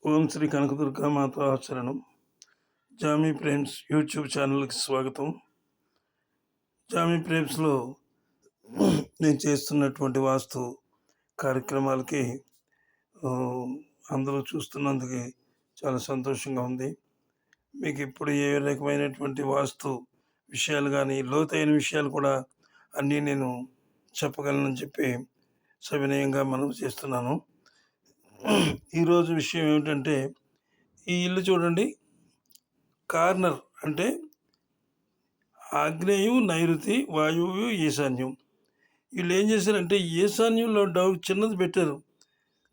ఓం శ్రీ కనకదుర్గా మాత ఆచరణం. Jamie Prem's YouTube ఛానల్కి స్వాగతం. Jamie ప్రేమ్స్లో నేను చేస్తున్నటువంటి వాస్తు కార్యక్రమాలకి అందరూ చూస్తున్నందుకు చాలా సంతోషంగా ఉంది. మీకు ఇప్పుడు ఏ రకమైనటువంటి వాస్తు విషయాలు కానీ లోతైన విషయాలు కూడా అన్నీ నేను చెప్పగలనని చెప్పి సవినయంగా మనం చేస్తున్నాను. ఈరోజు విషయం ఏమిటంటే, ఈ ఇల్లు చూడండి, కార్నర్ అంటే ఆగ్నేయం, నైరుతి, వాయువు, ఈశాన్యం. వీళ్ళు ఏం చేశారంటే ఈశాన్యంలో చిన్నది పెట్టారు,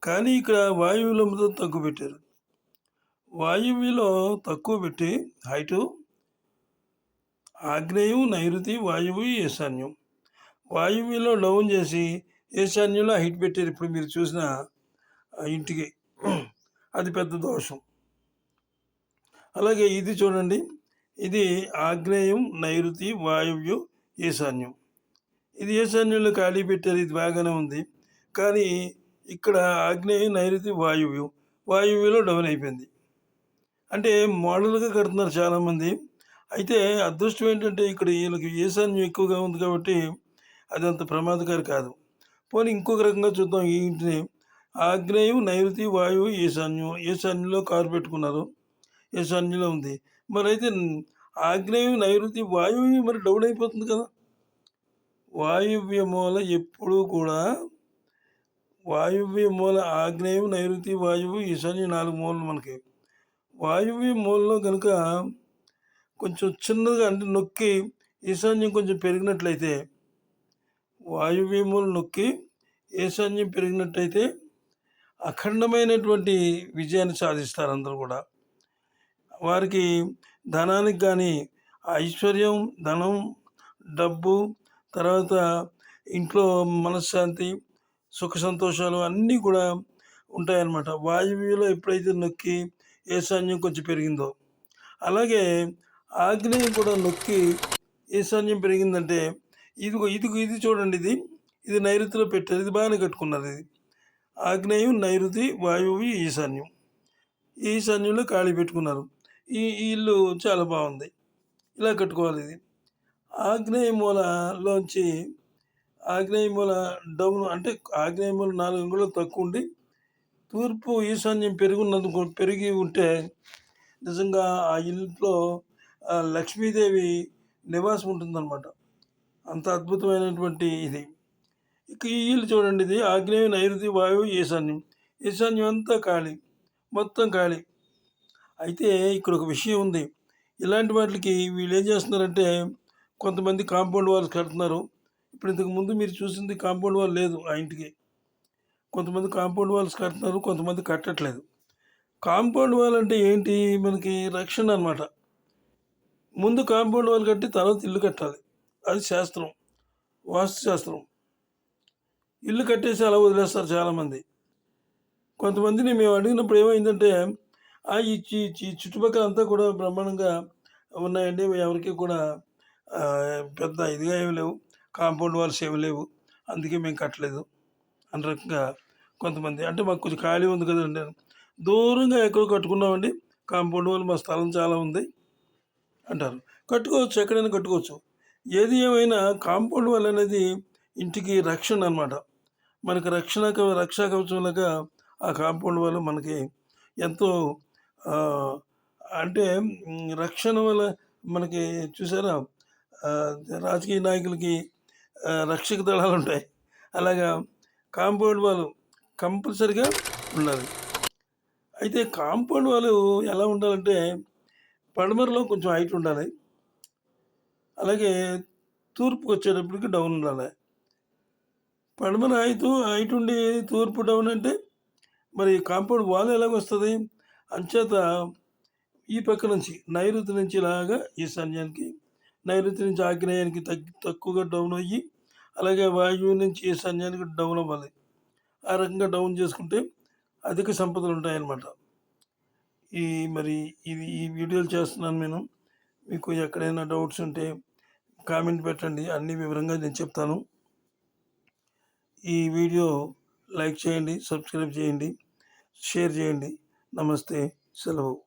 కానీ ఇక్కడ వాయువులో మొత్తం తక్కువ పెట్టారు. వాయువులో తక్కువ పెట్టి హైటు ఆగ్నేయం, నైరుతి, వాయువు, ఈశాన్యం. వాయువులో డౌన్ చేసి ఈశాన్యంలో హైట్ పెట్టారు. ఇప్పుడు మీరు చూసిన ఇంటికి అది పెద్ద దోషం. అలాగే ఇది చూడండి, ఇది ఆగ్నేయం, నైరుతి, వాయువ్యం, ఈశాన్యం. ఇది ఈశాన్యంలో ఖాళీ పెట్టారు, ఇది బాగానే ఉంది. కానీ ఇక్కడ ఆగ్నేయం, నైరుతి, వాయువ్యంలో డౌన్ అయిపోయింది. అంటే మోడల్గా కడుతున్నారు చాలామంది. అయితే అదృష్టం ఏంటంటే ఇక్కడ వీళ్ళకి ఈశాన్యం ఎక్కువగా ఉంది కాబట్టి అది అంత ప్రమాదకరం కాదు. పోనీ ఇంకొక రకంగా చూద్దాం. ఈ ఇంటిని ఆగ్నేయం, నైరుతి, వాయువు, ఈశాన్యంలో కారు పెట్టుకున్నారు, ఈశాన్యంలో ఉంది. మరి అయితే ఆగ్నేయం, నైరుతి, వాయువు మరి డౌన్ అయిపోతుంది కదా. వాయువ్య మూల ఎప్పుడూ కూడా వాయువ్య మూల ఆగ్నేయం, నైరుతి, వాయువు, ఈశాన్యం 4 మూలలు మనకి. వాయువ్య మూలలో కనుక కొంచెం చిన్నగా అంటే నొక్కి ఈశాన్యం కొంచెం పెరిగినట్లయితే, వాయువ్య మూల నొక్కి ఈశాన్యం పెరిగినట్టయితే అఖండమైనటువంటి విజయాన్ని సాధిస్తారు అందరూ కూడా. వారికి ధనానికి కానీ ఐశ్వర్యం, ధనం, డబ్బు, తర్వాత ఇంట్లో మనశ్శాంతి, సుఖ సంతోషాలు అన్నీ కూడా ఉంటాయన్నమాట. వాయువ్యంలో ఎప్పుడైతే నొక్కి ఈశాన్యం కొంచెం పెరిగిందో, అలాగే ఆగ్నేయం కూడా నొక్కి ఈశాన్యం పెరిగిందంటే ఇది చూడండి, ఇది నైరుతిలో పెట్టారు, ఇది బాగానే కట్టుకున్నారు. ఇది ఆగ్నేయం, నైరుతి, వాయువు, ఈశాన్యంలో ఖాళీ పెట్టుకున్నారు. ఈ ఇల్లు చాలా బాగుంది, ఇలా కట్టుకోవాలి. ఇది ఆగ్నేయ మూలలోంచి ఆగ్నేయ మూల డౌన్ అంటే ఆగ్నేయ మూల 4 అంగుళాలు తక్కువ ఉండి తూర్పు ఈశాన్యం పెరిగి ఉంటే నిజంగా ఆ ఇంట్లో లక్ష్మీదేవి నివాసం ఉంటుందన్నమాట. అంత అద్భుతమైనటువంటి ఇది. ఇక ఈ ఇల్లు చూడండి, ఇది ఆగ్నేయం, నైరుతి, వాయువు, ఈశాన్యం అంతా ఖాళీ, మొత్తం ఖాళీ. అయితే ఇక్కడ ఒక విషయం ఉంది. ఇలాంటి వాటికి వీళ్ళు ఏం చేస్తున్నారంటే కొంతమంది కాంపౌండ్ వాల్స్ కడుతున్నారు. ఇప్పుడు ఇంతకు ముందు మీరు చూసింది కాంపౌండ్ వాల్ లేదు ఆ ఇంటికి. కొంతమంది కాంపౌండ్ వాల్స్ కడుతున్నారు, కొంతమంది కట్టట్లేదు. కాంపౌండ్ వాల్ అంటే ఏంటి? మనకి రక్షణ అన్నమాట. ముందు కాంపౌండ్ వాల్ కట్టి తర్వాత ఇల్లు కట్టాలి, అది శాస్త్రం, వాస్తు శాస్త్రం. ఇల్లు కట్టేసి అలా వదిలేస్తారు చాలామంది. కొంతమందిని మేము అడిగినప్పుడు ఏమైందంటే ఈ చుట్టుపక్కల అంతా కూడా బ్రహ్మాండంగా ఉన్నాయండి, ఎవరికి కూడా పెద్ద ఇదిగా ఏమి లేవు, కాంపౌండ్ వాల్స్ ఏమి లేవు, అందుకే మేము కట్టలేదు అన్న రకంగా కొంతమంది. అంటే మాకు కొంచెం ఖాళీ ఉంది కదండి, దూరంగా ఎక్కడో కట్టుకున్నామండి, కాంపౌండ్ వాల్ మా స్థలం చాలా ఉంది అంటారు. కట్టుకోవచ్చు, ఎక్కడైనా కట్టుకోవచ్చు. ఏది ఏమైనా కాంపౌండ్ వాల్ అనేది ఇంటికి రక్షణ అన్నమాట. మనకు రక్షా కవచంలాగా ఆ కాంపౌండ్ వాల్ మనకి ఎంతో అంటే రక్షణ వల్ల మనకి చూసారా, రాజకీయ నాయకులకి రక్షక దళాలు ఉంటాయి, అలాగా కాంపౌండ్ వాల్ కంపల్సరిగా ఉండాలి. అయితే కాంపౌండ్ వాల్ ఎలా ఉండాలంటే పడమరలో కొంచెం హైట్ ఉండాలి, అలాగే తూర్పుకి వచ్చేటప్పటికి డౌన్ ఉండాలి. పడమర హైట్ ఉండి తూర్పు డౌన్ అంటే మరి కాంపౌండ్ వాల్ ఎలాగొస్తుంది? అంచేత ఈ పక్క నుంచి నైరుతి నుంచి ఇలాగా ఈశాన్యానికి, నైరుతి నుంచి ఆగ్నేయానికి తక్కువగా డౌన్ అయ్యి, అలాగే వాయువు నుంచి ఈశాన్యానికి డౌన్ అవ్వాలి. ఆ రకంగా డౌన్ చేసుకుంటే అధిక సంపదలు ఉంటాయన్నమాట. ఈ వీడియోలు చేస్తున్నాను నేను. మీకు ఎక్కడైనా డౌట్స్ ఉంటే కామెంట్ పెట్టండి, అన్ని వివరంగా నేను చెప్తాను. ఈ వీడియో లైక్ చేయండి, సబ్స్క్రైబ్ చేయండి, షేర్ చేయండి. నమస్తే. సెలవు.